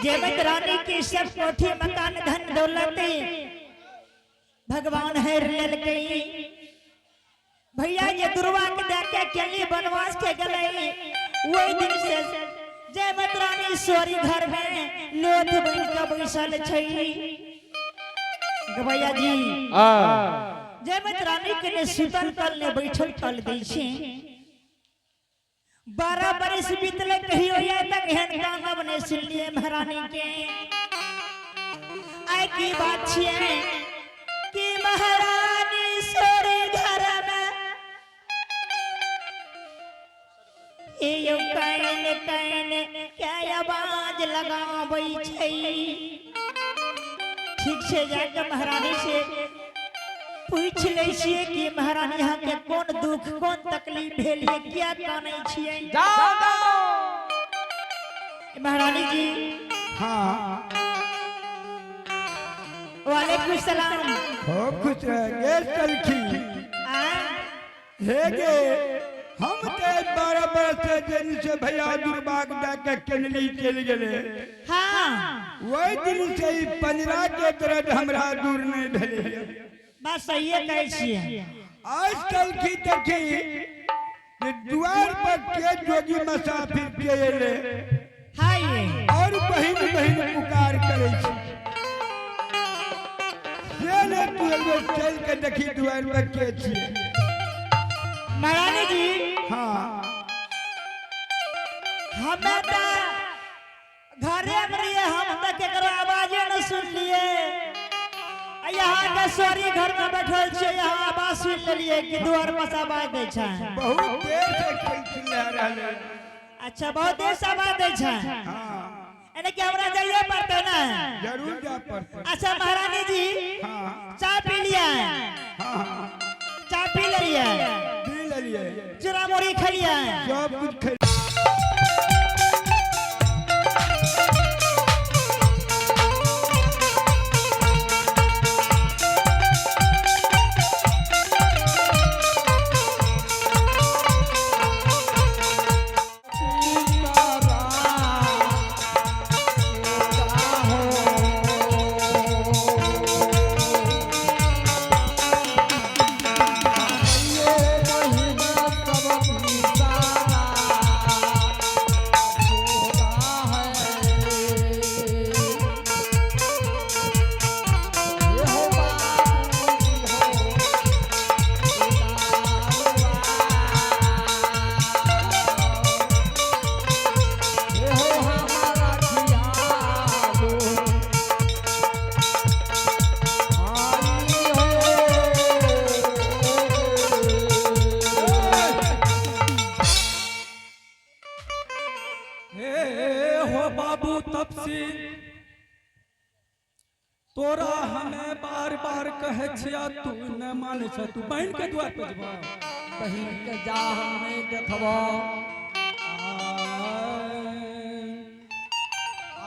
जेमत रानी की सब कोठी मकान धन दौलत भगवान है लेल गई भैया ये दुर्वा के देखे केली बनवास के गले वही दिन से जेमत रानी सोरी घर में लोथ बन के बैसल छई गवैया जी जेमत रानी के ने सुतल कल ने बैठल कल दै छी 12 बरस बीतले कहियो या तक हेन काम बने सुनलिए महारानी के आई की बात छिए कि महारानी सोरे घर में यो कान क्या आवाज लगाबै छै ठीक से जाके महारानी से पूछ ले छिए कि महारानी यहाँ के कौन दुख कौन तकलीफ भेल है क्या कानै छिए जाओ महारानी जी हाँ वालेकुम सलाम खूब खुश रहे चलखी हे गे हम ते 12 बरस से दिन से भैया दुर्बाग डाके केनली चल गेले हाँ वही दिन से ही पंजरा के दर्द हमरा दूर नहीं भेले बात सही है कहै छिए आज कल की देखी कि द्वार पर के जोगी मुसाफिर के ले हाय और बहिन बहिन पुकार करे छी से ने तू एगो चल के देखी द्वार पर के छी महारानी जी हाँ हमें तो घरे में रहिए हम तक केकरो आवाज न सुन लिए यहाँ के सोरी घर में बैठल छे यहाँ आवाज सुन लेलिए कि द्वार पर आवाज दै छै बहुत देर से खेल रहले अच्छा बहुत देर से आवाज दै छै हां एने के हमरा जाइए पड़ते ना जरूर जा पड़ते अच्छा महारानी जी हां चाय पी लिया हां चाय पी लिया पी लिए चूरा मुड़ी खा लिया सब कुछ खा तोरा हमें बार बार कहे छिया तू न माने छ तू बहन के द्वार पे जबा बहिन के जा हमें देखबो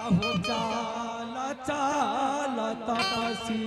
आहो चाला चाला तपसी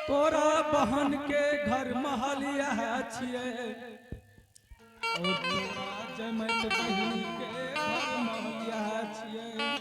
तोरा बहन के घर महलिया छिए और तोरा जमत बहिन के घर महलिया छिए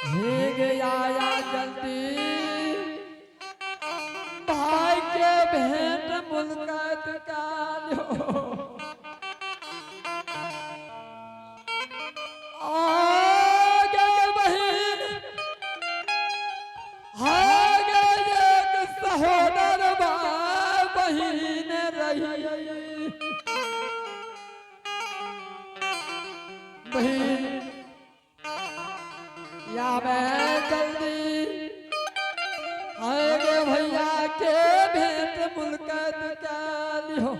आया जल्दी भाई के भेंट मुलाकात का लो आगे बहन आगे एक सहोदर बहन रही बहन या मैं जल्दी आएगे भैया के भेंट मुलाकात का लियो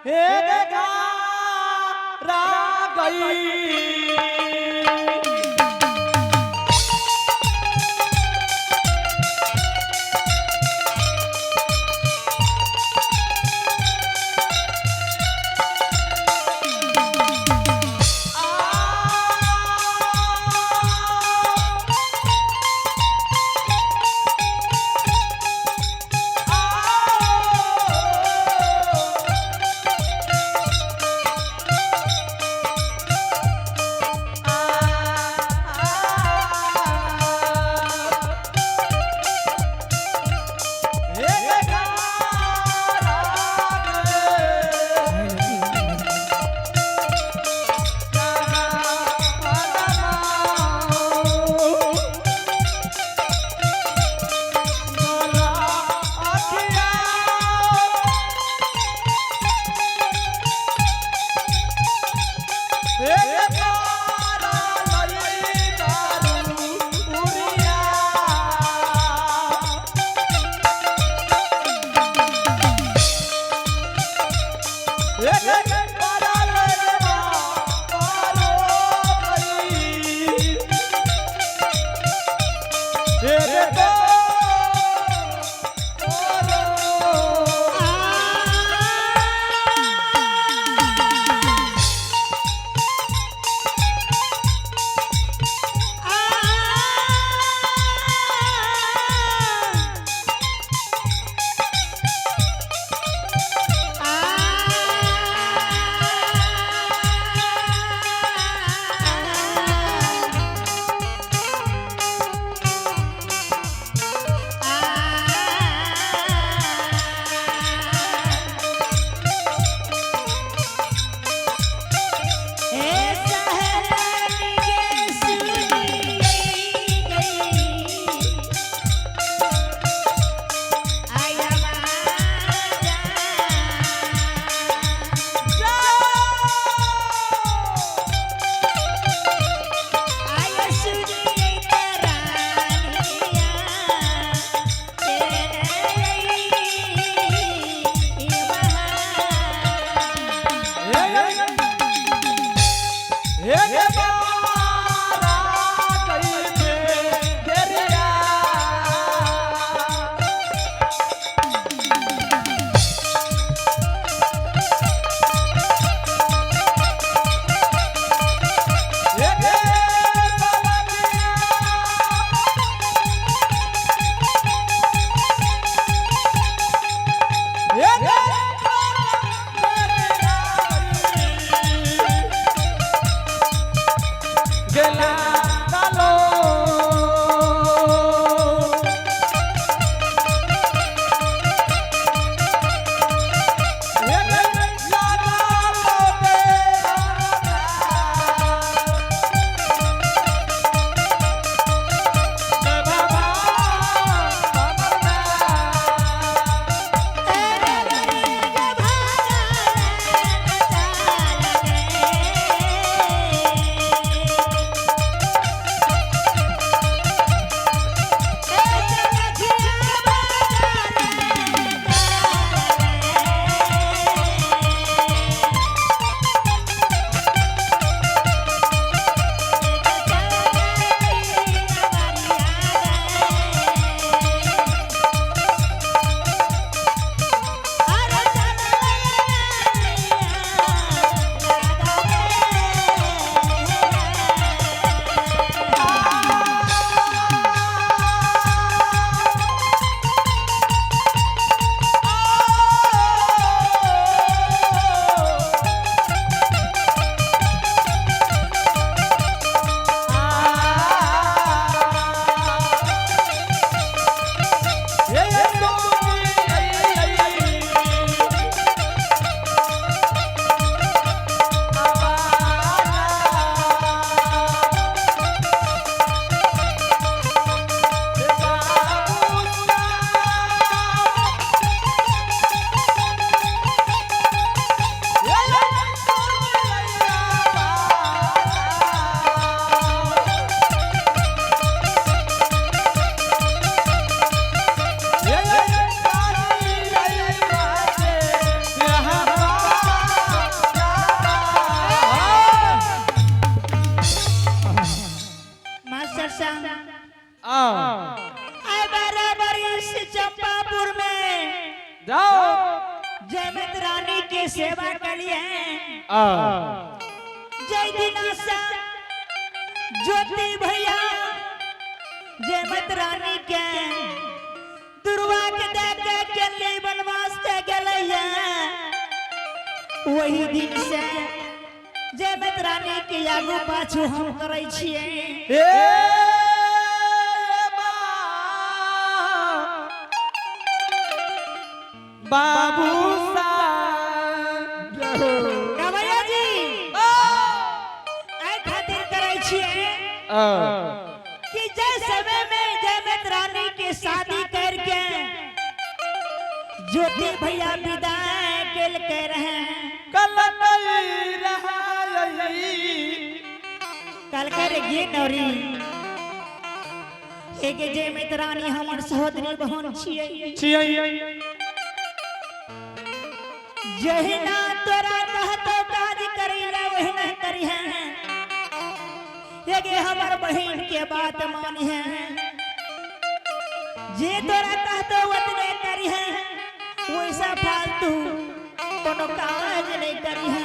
हे देखा रा गई जयमत रानी की सेवा के लिए जय दिनासा ज्योति भैया जयमत रानी के दुर्वा के देखे केली बनवास के गलैया वही दिन से जयमत रानी के आगू पाछू हम करे छिए बाबू भैया जी आई खातिर करे छिए कि जय समय में जयमत रानी की शादी करके ज्योति भैया विदाई केल के रहे कल कर गे नौरी एक जयमत रानी हमर सहोदरी बहन छिए जहिना तोरा कहतो काज करीला वही नहीं करी है ये हमर बहन के बात मानी है जे तोरा कहतो उतने करी है वैसा फालतू कोनो काज नहीं करी है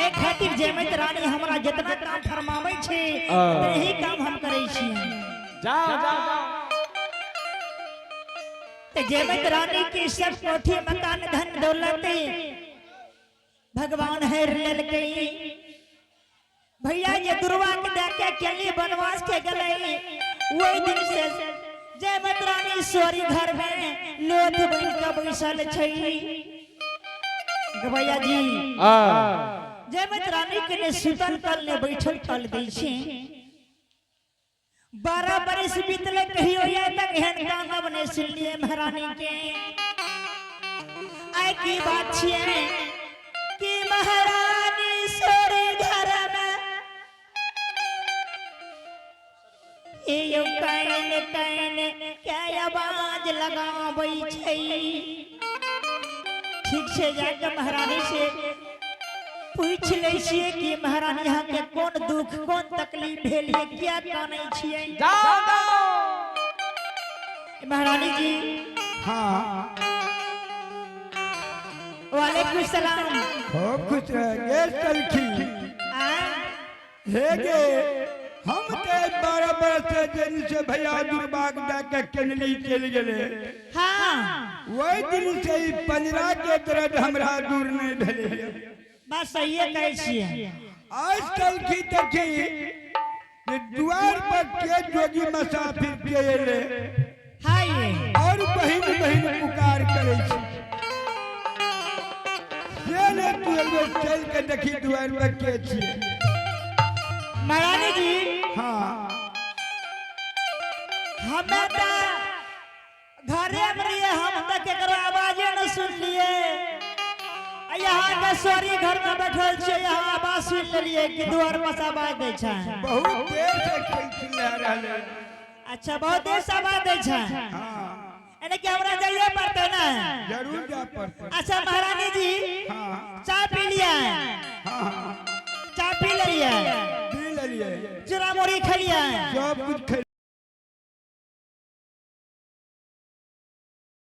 ए खातिर जयमत रानी हमरा जितना काम फरमावे छे वही काम हम करै छियै ते जयमत रानी की सब कोठी मकान धन दौलत भगवान है लेल गई भैया ये दुर्वा के देखे केली बनवास के गले वही दिन से जयमत रानी सोरी घर में लोथ बन के बैसल छै भैया जी जयमत रानी के ने सुतल कल ने बैठल कल दै छै 12 बरस बीतले कहियो या तक हेन काम बने सुनलिए महारानी के आई की बात छिए कि महारानी सोरे घर में ए यो काइन क्या आवाज लगाबै छै ठीक से जाके महारानी से पूछ ले छिए कि महारानी यहाँ के कौन दुख कौन तकलीफ भेल है क्या कानै छिए महारानी जी हाँ वालेकुम सलाम खूब खुश रह गे चलखी हे गे हम ते 12 बरस से दिन से भैया दुर्बाग डाके केनली चल गेले हाँ वही दिन से ही पंजरा के दर्द हमरा दूर नहीं भेले बात सही है कहै छिए आजकल की देखी कि द्वार पर के जोगी मुसाफिर के ले हाय और बहिन बहिन पुकार करे छी से ने तू एक चल के देखी द्वार पर के छी महारानी जी हाँ हमें तो घरे में रहिए हम तक केकरो आवाज न सुन लिए यहाँ के सोरी घर में बैठल छे यहाँ आवाज सुन लिए कि द्वार पर आवाज दै छै बहुत देर से चिल्ला रहले अच्छा बहुत देर से आवाज दै छै हाँ एने के हमरा जाइए पड़ते ना जरूर जा पड़ता अच्छा महारानी जी हाँ चाय पी लिया हाँ चाय पी लिया पी ले लिए चूड़ा मुड़ी खा लिया सब कुछ